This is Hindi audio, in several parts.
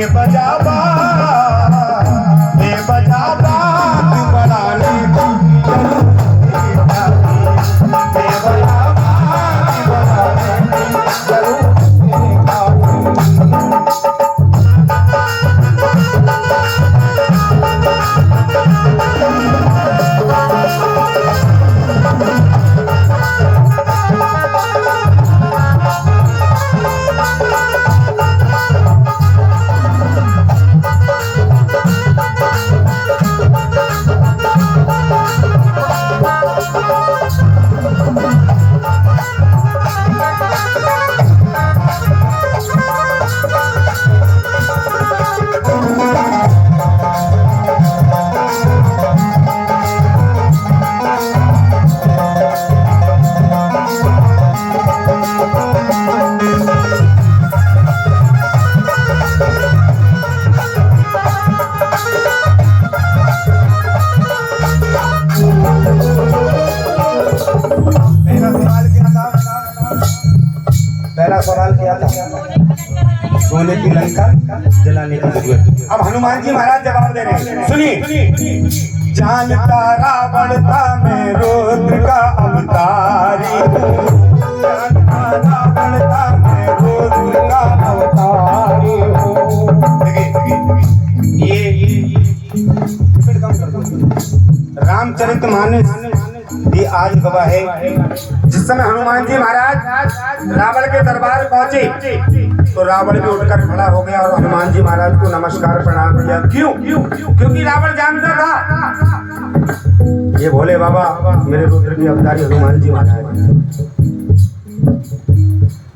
बेवजह बात बढ़ाने की पहला सवाल क्या था? सोने की लंका जलाने की जरूरत। अब हनुमान जी महाराज जवाब दे रहे हैं, सुनिए। जानता रावण था मैं रुद्र का अवतारी हूँ, जानता रावण था मैं रुद्र का अवतारी हूँ। देखिए ये कम कर दो। रामचरितमानस भी आज गवाह है। जिस समय हनुमान जी महाराज रावण के दरबार पहुंचे तो रावण भी उठकर खड़ा हो गया और हनुमान जी महाराज को नमस्कार प्रणाम किया। क्यों? क्योंकि रावण जानता था ये भोले बाबा मेरे रुद्र की अवतारी हनुमान जी महाराज।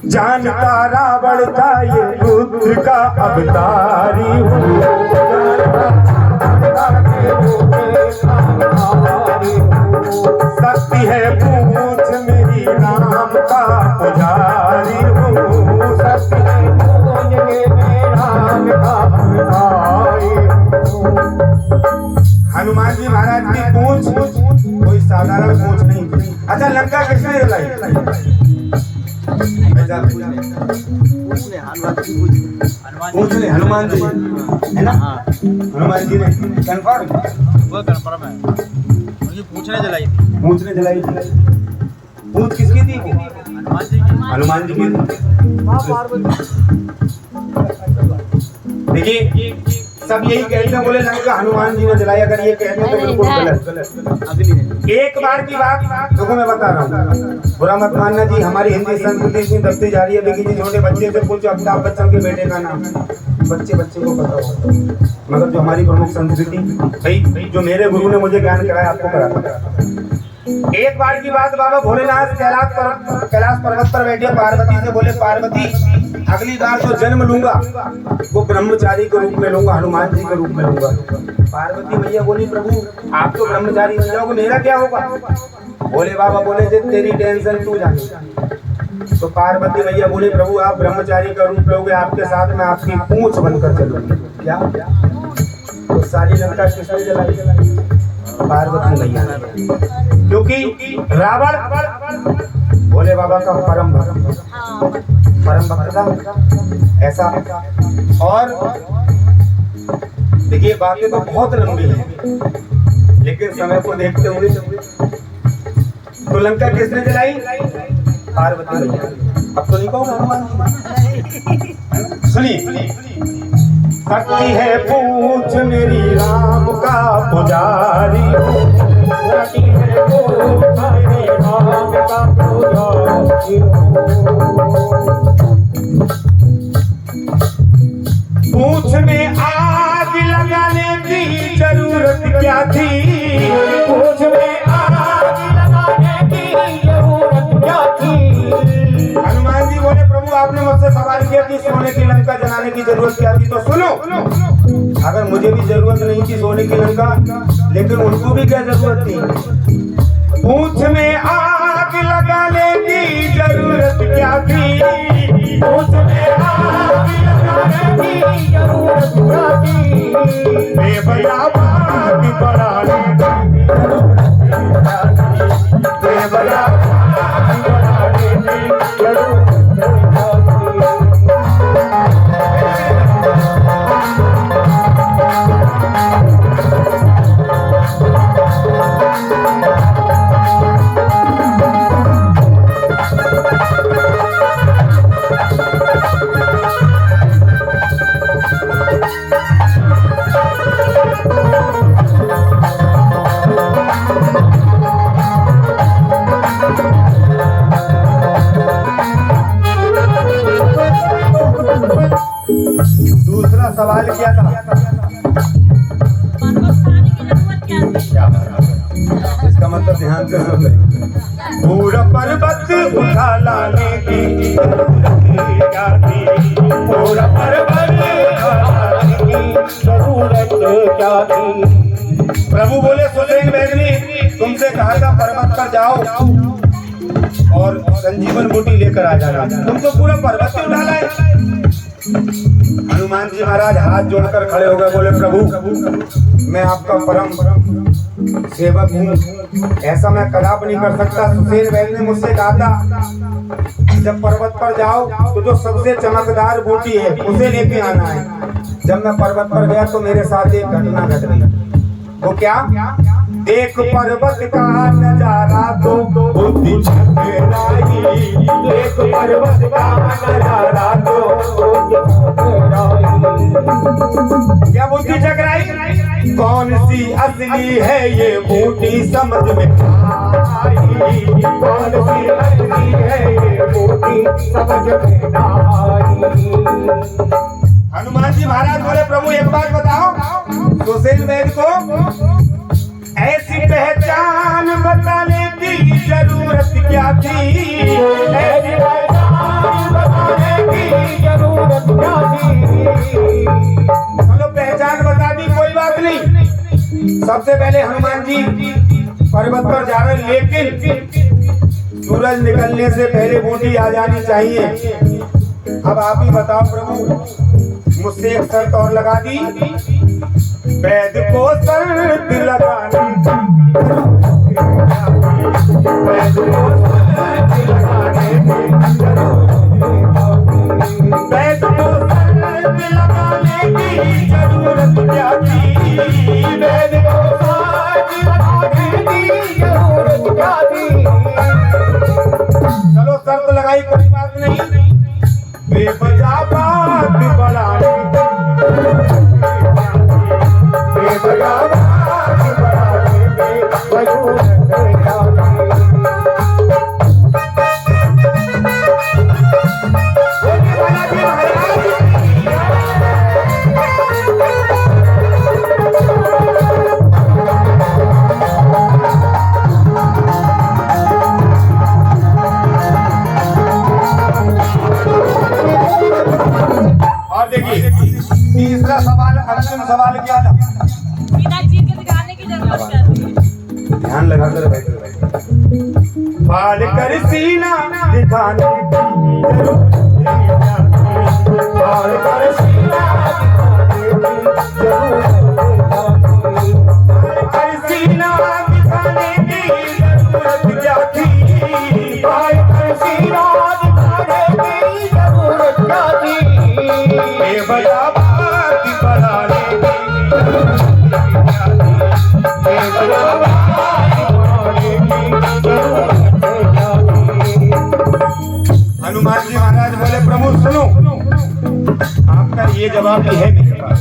जानता रावण था ये रुद्र का अवतारी शक्ति है पूछ मेरी राम का पुजारी हूँ, शक्ति है पूछ मेरे राम का पुजारी हूँ। हनुमान जी महाराज की पूछ कोई साधारण पूछ नहीं थी। अच्छा, लंका किसने जलाई? पूछ ले हनुमान जी है ना? हनुमान जी ने कंफर्म है। पूछने जलाई थी। पूछने जलाई थी। पूछ किसकी थी? हनुमान जी की। देखिए सब यही कहते हैं, बोले लंका हनुमान जी ने जलाई। अगर ये कहते हैं तो बिल्कुल गलत। एक बार की बात देखो, मैं बता रहा हूँ, बुरा मत मानना जी। हमारी हिंदी संस्कृति इतनी दबती जा रही है। देखिए जी, छोटे बच्चे से पूछो अमिताभ बच्चन के बेटे का नाम, बच्चे को पता होगा। मगर जो हमारी प्रमुख संस्कृति, भाई जो मेरे गुरु ने मुझे ज्ञान कराया आपको कराया। एक बार की बात, बाबा भोलेनाथ कैलाश पर्वत पर बैठे पार्वती से बोले, पार्वती अगली बार जो जन्म लूंगा वो ब्रह्मचारी के रूप में लूंगा, हनुमान जी के रूप में लूंगा। पार्वती भैया बोली, प्रभु आप तो ब्रह्मचारी बन जाओगे, मेरा क्या होगा? भोले बाबा बोले, तेरी टेंशन तू जाने। तो पार्वती भैया बोले, प्रभु आप ब्रह्मचारी का रूप लोगे, आपके साथ में आपकी पूंछ बनकर चलूंगी। क्या? तो सारी लंका किसने जलाई? पार्वती मैया। क्योंकि रावण भोले बाबा का परम भक्त था। ऐसा और देखिए बातें तो बहुत लंबी हैं, लेकिन समय को देखते हुए तो लंका किसने जलाई? पार्वती मैया। अब तो नहीं कहूँगा हनुमान। सुनिए, शक्ति है पूछ मेरी राम का पुजारी, शक्ति है पूछ मेरी राम का पुजारी। पूछ में आग लगाने की जरूरत क्या थी? पूछ में आग लगाने की जरूरत क्या थी? हनुमान जी बोले, प्रभु आपने मुझसे सवाल किया कि सोने की लंका जलाने की जरूरत क्या थी, तो सुनो। अगर मुझे भी जरूरत नहीं थी सोने की लंका, लेकिन उनको भी क्या जरूरत थी? पूछ में आग लगाने की जरूरत क्या थी? पूछ में आग लगाने की जरूरत क्या थी? बेवजह बात बढ़ाने की बेवजह बात बढ़ाने की जरूरत। दूसरा सवाल क्या था? क्या इसका मतलब ध्यान से सुन ले। पूरा पर्वत उठा लाने की जरूरत क्या थी? पूरा पर्वत उठा लाने की जरूरत क्या थी? प्रभु बोले सुसेन बैगनी, तुमसे कहा था पर्वत पर जाओ और संजीवन बूटी लेकर आ जाना, तुम तो पूरा पर्वत ही उठा लाए। हनुमान जी महाराज हाथ जोड़कर खड़े हो गए, बोले प्रभु मैं आपका परम सेवक हूँ, ऐसा मैं कदापि नहीं कर सकता। सुसेन बैग ने मुझसे कहा था जब पर्वत पर जाओ तो जो सबसे चमकदार बूटी है उसे लेके आना है। जब मैं पर्वत पर गया तो मेरे साथ एक घटना घट गई। वो क्या? देख पर्वत का नजारा तो बुद्धि चकराई, देख पर्वत का नजारा तो क्या बुद्धि चकराई? कौन सी असली है ये बूटी समझ में आई, कौन सी असली है ये बूटी समझ में आई। हनुमान जी महाराज बोले प्रभु एक बात बताओ, सुसेन बैग को ऐसी पहचान बताने की जरूरत क्या थी? ऐसी पहचान बताने की जरूरत क्या थी? चलो पहचान बता दी, कोई बात नहीं। सबसे पहले हनुमान जी पर्वत पर जा रहे, लेकिन सूरज निकलने से पहले बूटी आ जानी चाहिए। अब आप ही बताओ प्रभु, मुझसे एक शर्त और लगा दी, वैद को शर्त लगाने की, वैद को शर्त लगाने की वैद को शर्त लगाने की जरूरत क्या थी? वैद को शर्त लगाने की जरूरत क्या थी? चलो शर्त लगाई, कोई बात नहीं। बेवजह बात बढ़ाने तीसरा सवाल, अंतिम सवाल क्या था? पिताजी के दिखाने की जरूरत क्या थी? ध्यान लगा कर बैठो। फाड़ कर सीना दिखाने की जरूरत क्या थी? फाड़ कर सीना दिखाने की जरूरत क्या थी? फाड़ कर सीना दिखाने की जरूरत क्या थी? बेवजह हनुमान जी महाराज बोले प्रभु सुनो, आपका ये जवाब भी है मेरे पास।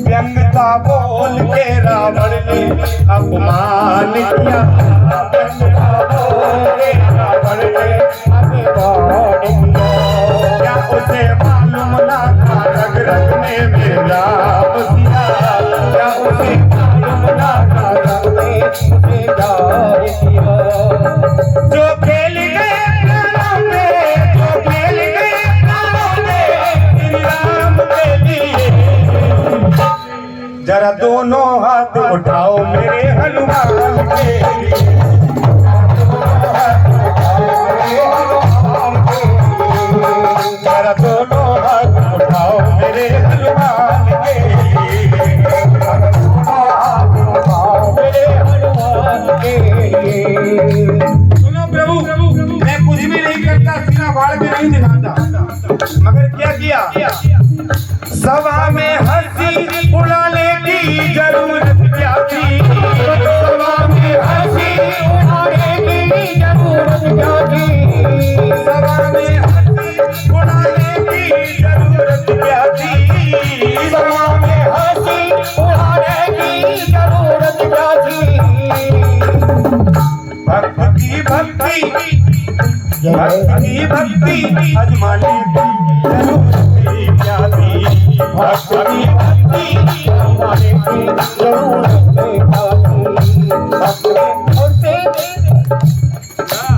व्यंगता बोल के रावण ने अपमान किया, व्यंगता बोल के रावण ने अपमान किया। क्या उसे मालूम ना था रग रग में मेरा बसिया? क्या उसे मालूम ना था रग में मेरा बसिया? जो खेल गए प्राणों में, जो खेल गए प्राणों में श्री राम के लिए, जरा दोनों हाथ उठाओ मेरे हनुमान के लिए, जरा दोनों हाथ उठाओ मेरे हनुमान के लिए, मेरे हनुमान के लिए। सुनो प्रभु, मैं कुछ भी नहीं करता, सीना फाड़ के नहीं दिखाता, मगर क्या किया? सभा में हंसी उड़ाने की जरूरत क्या थी? सभा में हंसी उड़ाने की जरूरत क्या थी? सभा में हंसी उड़ाने की जरूरत क्या थी? सभा में हंसी उड़ाने की जरूरत क्या थी? भक्ति भक्ति भक्ति भक्ति आजमाने की जरूरत आपकी भक्ति हमारे की जरूरत है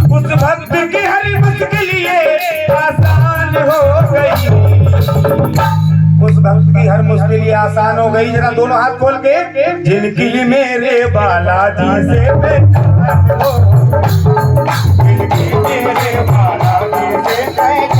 उस भक्त की हर मुश्किल ये आसान हो गई, उस भक्त की हर मुश्किल ये आसान हो गई। जरा दोनों हाथ खोल के, जिनकी मेरे बालाजी से पहचान हो, जिनकी मेरे बालाजी से पहचान